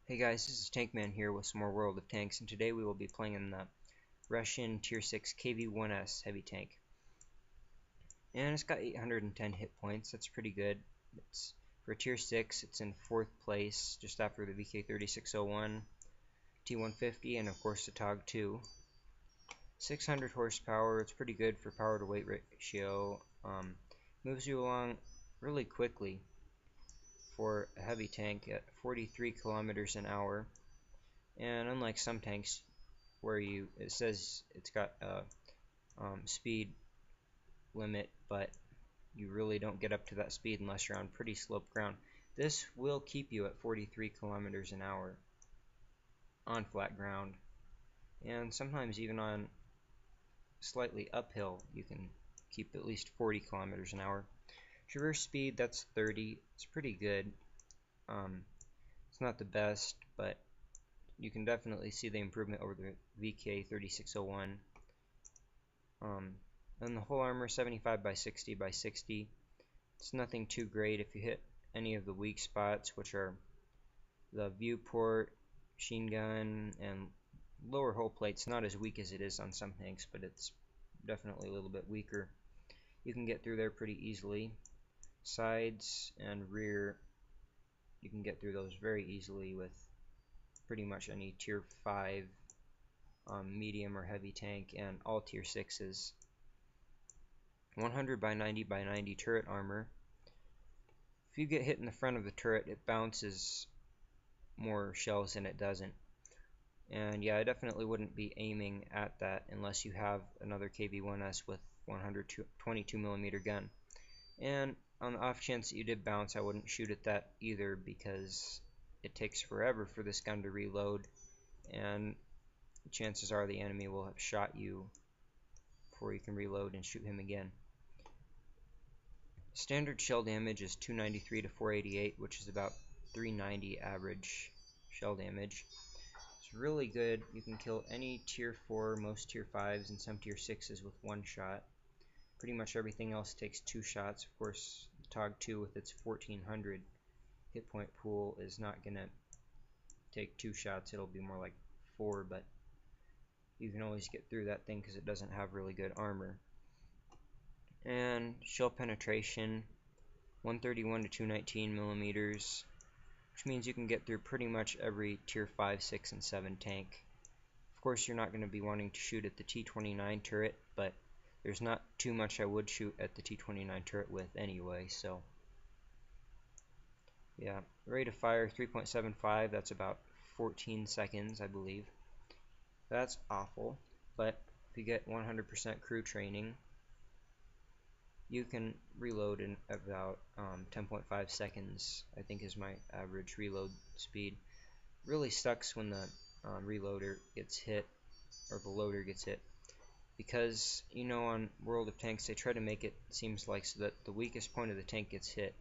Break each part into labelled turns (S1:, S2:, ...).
S1: Hey guys, this is Tankman here with some more World of Tanks, and today we will be playing in the Russian Tier 6 kv-1s heavy tank. And it's got 810 hit points, that's pretty good. It's for Tier 6, it's in 4th place, just after the VK3601, T150, and of course the TOG2. 600 horsepower, it's pretty good for power to weight ratio. Moves you along really quickly for a heavy tank at 43 kilometers an hour. And unlike some tanks where it says it's got a speed limit, but you really don't get up to that speed unless you're on pretty sloped ground, this will keep you at 43 kilometers an hour on flat ground, and sometimes even on slightly uphill you can keep at least 40 kilometers an hour. Traverse speed, that's 30. It's pretty good. It's not the best, but you can definitely see the improvement over the VK3601. And the whole armor 75 by 60 by 60. It's nothing too great if you hit any of the weak spots, which are the viewport, machine gun, and lower hull plates. Not as weak as it is on some tanks, but it's definitely a little bit weaker. You can get through there pretty easily. Sides and rear, you can get through those very easily with pretty much any tier 5 medium or heavy tank, and all tier 6s. 100 by 90 by 90 turret armor. If you get hit in the front of the turret, it bounces more shells than it doesn't. And yeah, I definitely wouldn't be aiming at that unless you have another kv-1s with 122mm gun. And on the off chance that you did bounce, I wouldn't shoot at that either, because it takes forever for this gun to reload, and chances are the enemy will have shot you before you can reload and shoot him again. Standard shell damage is 293 to 488, which is about 390 average shell damage. It's really good. You can kill any tier 4, most tier 5s, and some tier 6s with one shot. Pretty much everything else takes 2 shots. Of course, the TOG2 with its 1400 hit point pool is not going to take 2 shots. It'll be more like 4, but you can always get through that thing because it doesn't have really good armor. And shell penetration 131 to 219 millimeters, which means you can get through pretty much every tier 5, 6, and 7 tank. Of course, you're not going to be wanting to shoot at the T29 turret, but there's not too much I would shoot at the T29 turret with anyway, so yeah. Rate of fire 3.75, that's about 14 seconds, I believe. That's awful, but if you get 100% crew training, you can reload in about 10.5 seconds, I think is my average reload speed. Really sucks when the reloader gets hit, or the loader gets hit, because you know on World of Tanks they try to make it seems like so that the weakest point of the tank gets hit,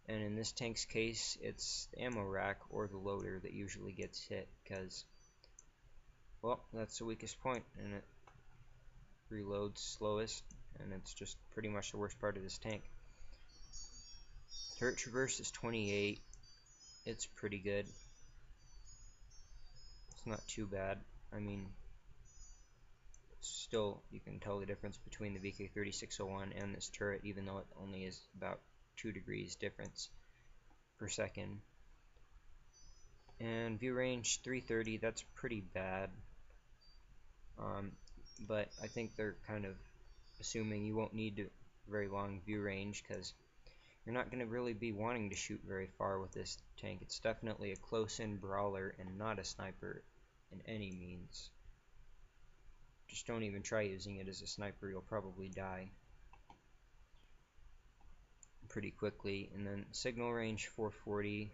S1: and in this tank's case it's the ammo rack or the loader that usually gets hit, because well, that's the weakest point and it reloads slowest, and it's just pretty much the worst part of this tank. Turret traverse is 28. It's pretty good. It's not too bad. I mean, still you can tell the difference between the VK3601 and this turret, even though it only is about 2 degrees difference per second. And view range 330, that's pretty bad. But I think they're kind of assuming you won't need very long view range, because you're not going to really be wanting to shoot very far with this tank. It's definitely a close-in brawler and not a sniper in any means. Just don't even try using it as a sniper, you'll probably die pretty quickly. And then signal range 440,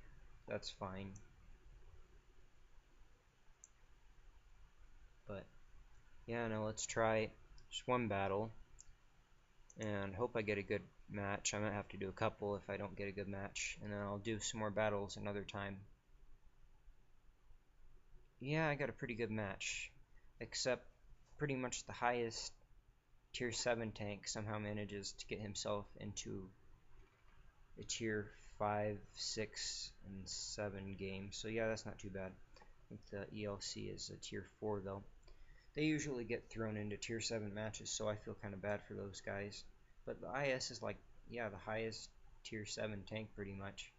S1: that's fine. But yeah, now let's try just one battle and hope I get a good match. I might have to do a couple if I don't get a good match, and then I'll do some more battles another time. Yeah, I got a pretty good match, except pretty much the highest tier 7 tank somehow manages to get himself into a tier 5, 6, and 7 games. So yeah, that's not too bad. I think the ELC is a tier 4 though. They usually get thrown into tier 7 matches, so I feel kind of bad for those guys. But the IS is like, yeah, the highest tier 7 tank pretty much.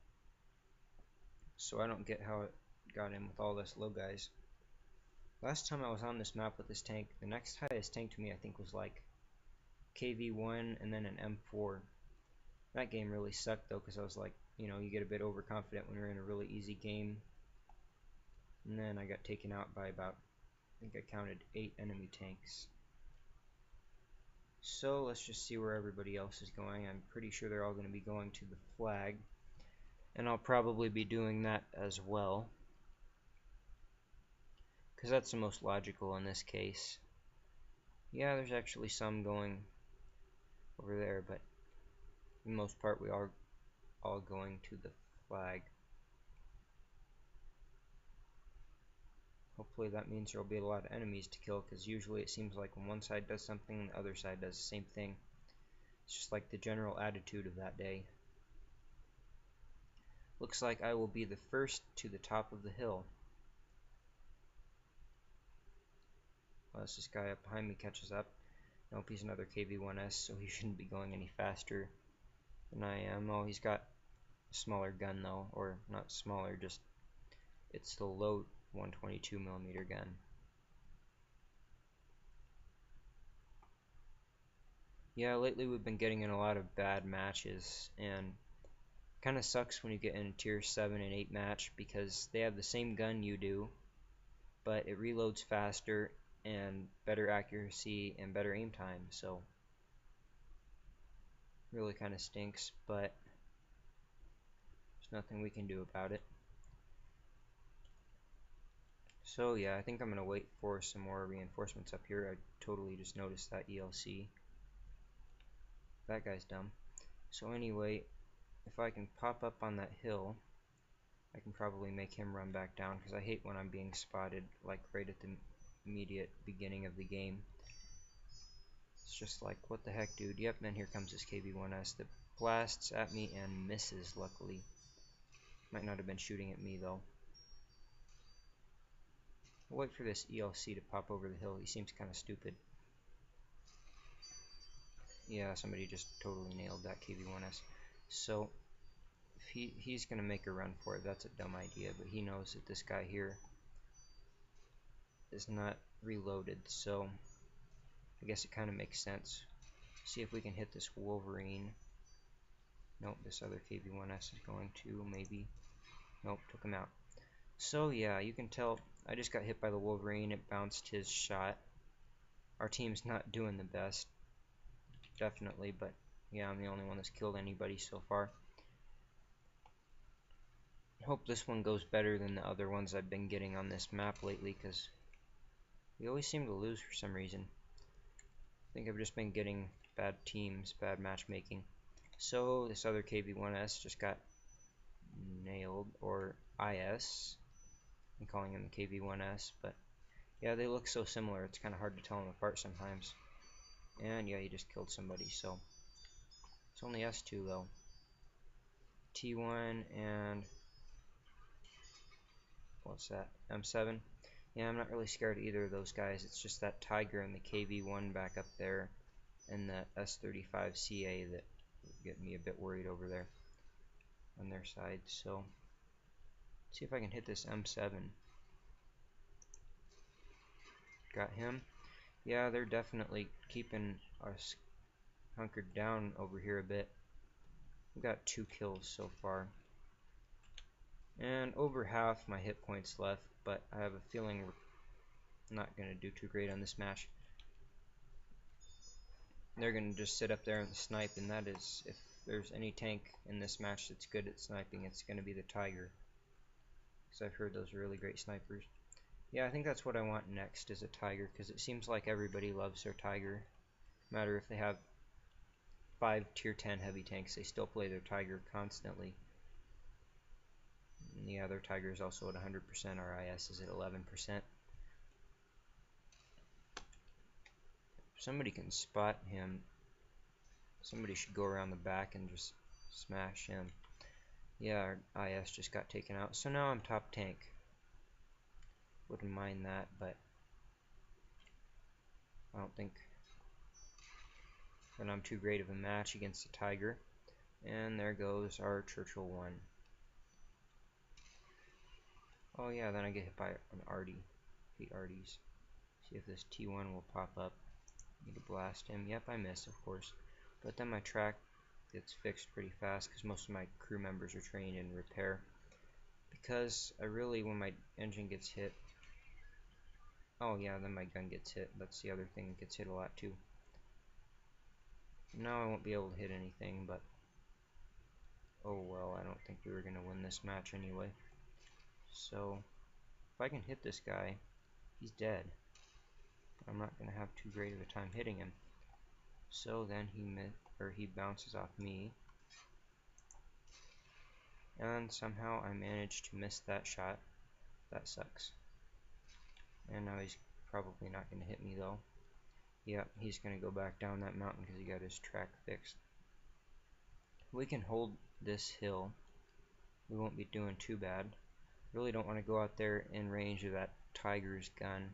S1: So I don't get how it got in with all this low guys. Last time I was on this map with this tank, the next highest tank to me I think was like kv-1 and then an M4. That game really sucked though, because I was like, you know, you get a bit overconfident when you're in a really easy game. And then I got taken out by about, I think I counted 8 enemy tanks. So let's just see where everybody else is going. I'm pretty sure they're all going to be going to the flag, and I'll probably be doing that as well, because that's the most logical in this case. Yeah, there's actually some going over there, but for the most part we are all going to the flag. Hopefully that means there will be a lot of enemies to kill, because usually it seems like when one side does something, the other side does the same thing. It's just like the general attitude of that day. Looks like I will be the first to the top of the hill. Unless this guy up behind me catches up. Nope, he's another kv-1s, so he shouldn't be going any faster than I am. Oh, he's got a smaller gun though, or not smaller, just it's the low 122mm gun. Yeah, lately we've been getting in a lot of bad matches, and kind of sucks when you get in a tier 7 and 8 match, because they have the same gun you do, but it reloads faster and better accuracy and better aim time, so really kind of stinks, but there's nothing we can do about it. So yeah, I think I'm gonna wait for some more reinforcements up here. I totally just noticed that ELC. That guy's dumb. So anyway, if I can pop up on that hill, I can probably make him run back down, because I hate when I'm being spotted like right at the immediate beginning of the game. It's just like, what the heck, dude? Yep, then here comes this kv-1s that blasts at me and misses, luckily. Might not have been shooting at me though. I'll wait for this ELC to pop over the hill. He seems kind of stupid. Yeah, somebody just totally nailed that kv-1s. So if he's gonna make a run for it, that's a dumb idea, but he knows that this guy here is not reloaded, so I guess it kind of makes sense. See if we can hit this Wolverine. Nope, this other kv-1s is going to, maybe. Nope, took him out. So yeah, you can tell I just got hit by the Wolverine. It bounced his shot. Our team's not doing the best, definitely, but yeah, I'm the only one that's killed anybody so far. Hope this one goes better than the other ones I've been getting on this map lately, because we always seem to lose for some reason. I think I've just been getting bad teams, bad matchmaking. So this other kv-1s just got nailed, or IS. I'm calling him the kv-1s, but yeah, they look so similar, it's kind of hard to tell them apart sometimes. And yeah, he just killed somebody, so it's only us two though. T1 and what's that? M7. Yeah, I'm not really scared of either of those guys. It's just that Tiger and the kv-1 back up there, and that S35CA that get me a bit worried over there on their side. So see if I can hit this M7. Got him. Yeah, they're definitely keeping us hunkered down over here a bit. We've got 2 kills so far, and over half my hit points left, but I have a feeling we're not going to do too great on this match. They're going to just sit up there and snipe, and that is, if there's any tank in this match that's good at sniping, it's going to be the Tiger, because I've heard those are really great snipers. Yeah, I think that's what I want next, is a Tiger, because it seems like everybody loves their Tiger. No matter if they have 5 tier 10 heavy tanks, they still play their Tiger constantly. And yeah, their Tiger is also at 100%, our IS is at 11%. If somebody can spot him, somebody should go around the back and just smash him. Yeah, our IS just got taken out. So now I'm top tank. Wouldn't mind that, but I don't think that I'm too great of a match against the Tiger. And there goes our Churchill 1. Oh yeah, then I get hit by an Artie. Hate Arties. See if this T1 will pop up. Need to blast him. Yep, I miss, of course. But then my track gets fixed pretty fast because most of my crew members are trained in repair. Because I really, when my engine gets hit, oh yeah, then my gun gets hit. That's the other thing that gets hit a lot too. Now I won't be able to hit anything, but oh well, I don't think we were going to win this match anyway. So, if I can hit this guy, he's dead. I'm not going to have too great of a time hitting him. So then he bounces off me. And somehow I managed to miss that shot. That sucks. And now he's probably not going to hit me though. Yep, he's going to go back down that mountain because he got his track fixed. We can hold this hill. We won't be doing too bad. Really don't want to go out there in range of that Tiger's gun.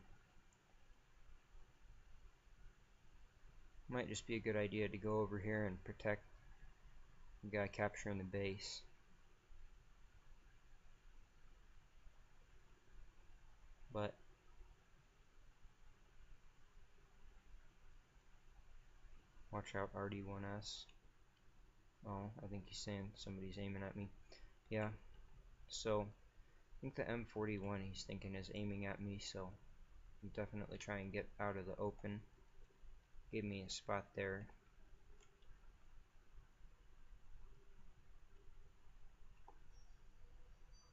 S1: Might just be a good idea to go over here and protect the guy capturing the base. But watch out, RD1S. Oh, I think he's saying somebody's aiming at me. Yeah, so I think the M41 he's thinking is aiming at me, so I'll definitely try and get out of the open. Give me a spot there.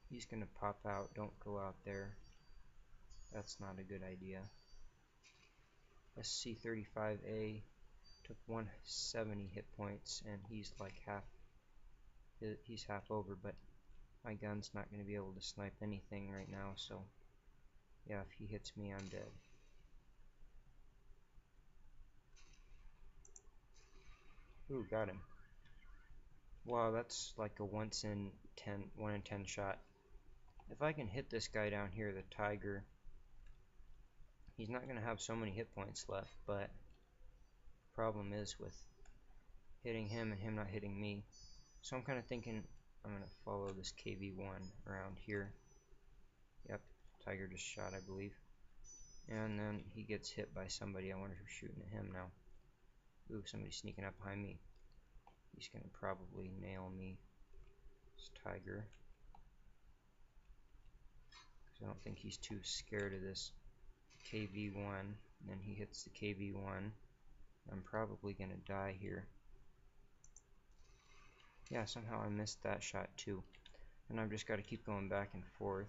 S1: He's gonna pop out. Don't go out there. That's not a good idea. SC-35A took 170 hit points, and he's like he's half over, but my gun's not going to be able to snipe anything right now, so yeah, if he hits me, I'm dead. Ooh, got him. Wow, that's like a 1 in 10 shot. If I can hit this guy down here, the Tiger, he's not going to have so many hit points left, but the problem is with hitting him and him not hitting me. So I'm kind of thinking I'm going to follow this kv-1 around here. Yep, Tiger just shot, I believe. And then he gets hit by somebody. I wonder who's shooting at him now. Ooh, somebody's sneaking up behind me. He's going to probably nail me. This Tiger. Because I don't think he's too scared of this kv-1. And then he hits the kv-1. I'm probably going to die here. Yeah, somehow I missed that shot too. And I've just got to keep going back and forth.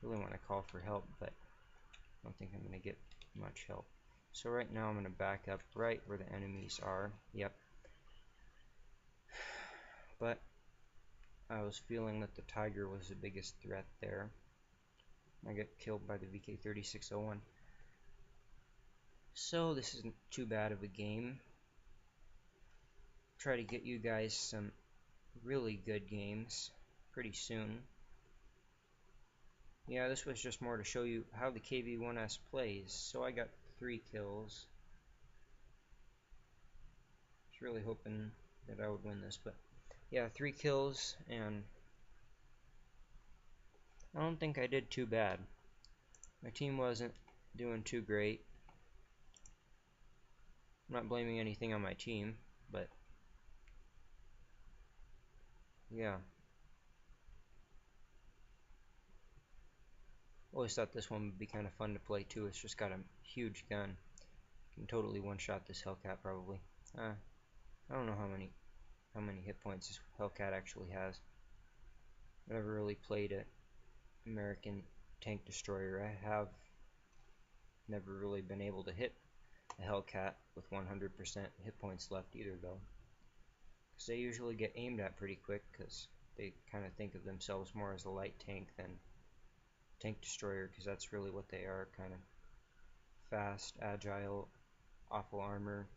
S1: Really want to call for help, but I don't think I'm going to get much help. So right now I'm going to back up right where the enemies are. Yep. But I was feeling that the Tiger was the biggest threat there. I get killed by the VK3601. So this isn't too bad of a game. Try to get you guys some really good games pretty soon. Yeah, this was just more to show you how the kv-1s plays. So I got 3 kills. I was really hoping that I would win this, but yeah, 3 kills, and I don't think I did too bad. My team wasn't doing too great. I'm not blaming anything on my team, but yeah. Always thought this one would be kind of fun to play too. It's just got a huge gun. Can totally one-shot this Hellcat probably. I don't know how many hit points this Hellcat actually has. I've never really played an American tank destroyer. I have never really been able to hit a Hellcat with 100% hit points left either though. Because they usually get aimed at pretty quick because they kind of think of themselves more as a light tank than tank destroyer, because that's really what they are, kind of fast, agile, awful armor,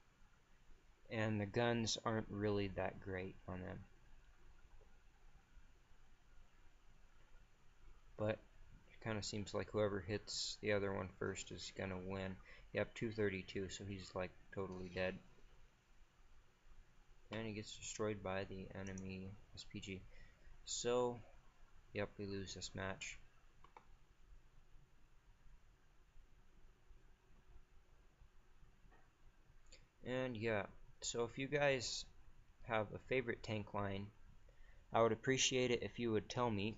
S1: and the guns aren't really that great on them. but it kind of seems like whoever hits the other one first is gonna win. Yep, 232, so he's like totally dead. And he gets destroyed by the enemy SPG. So, yep, we lose this match. And yeah, so if you guys have a favorite tank line, I would appreciate it if you would tell me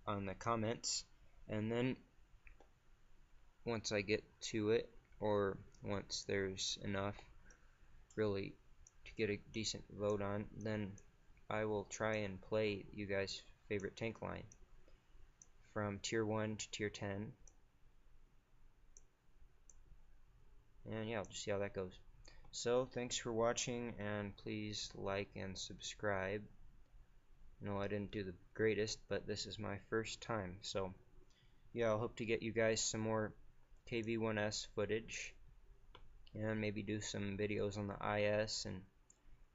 S1: on the comments, and then once I get to it, or once there's enough really to get a decent vote on, then I will try and play you guys' favorite tank line from tier 1 to tier 10, and yeah, I'll just see how that goes. So thanks for watching, and please like and subscribe. No, I didn't do the greatest, but this is my first time, so yeah, I'll hope to get you guys some more kv-1s footage, and maybe do some videos on the IS and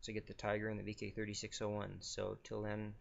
S1: to get the Tiger and the VK3601. So till then,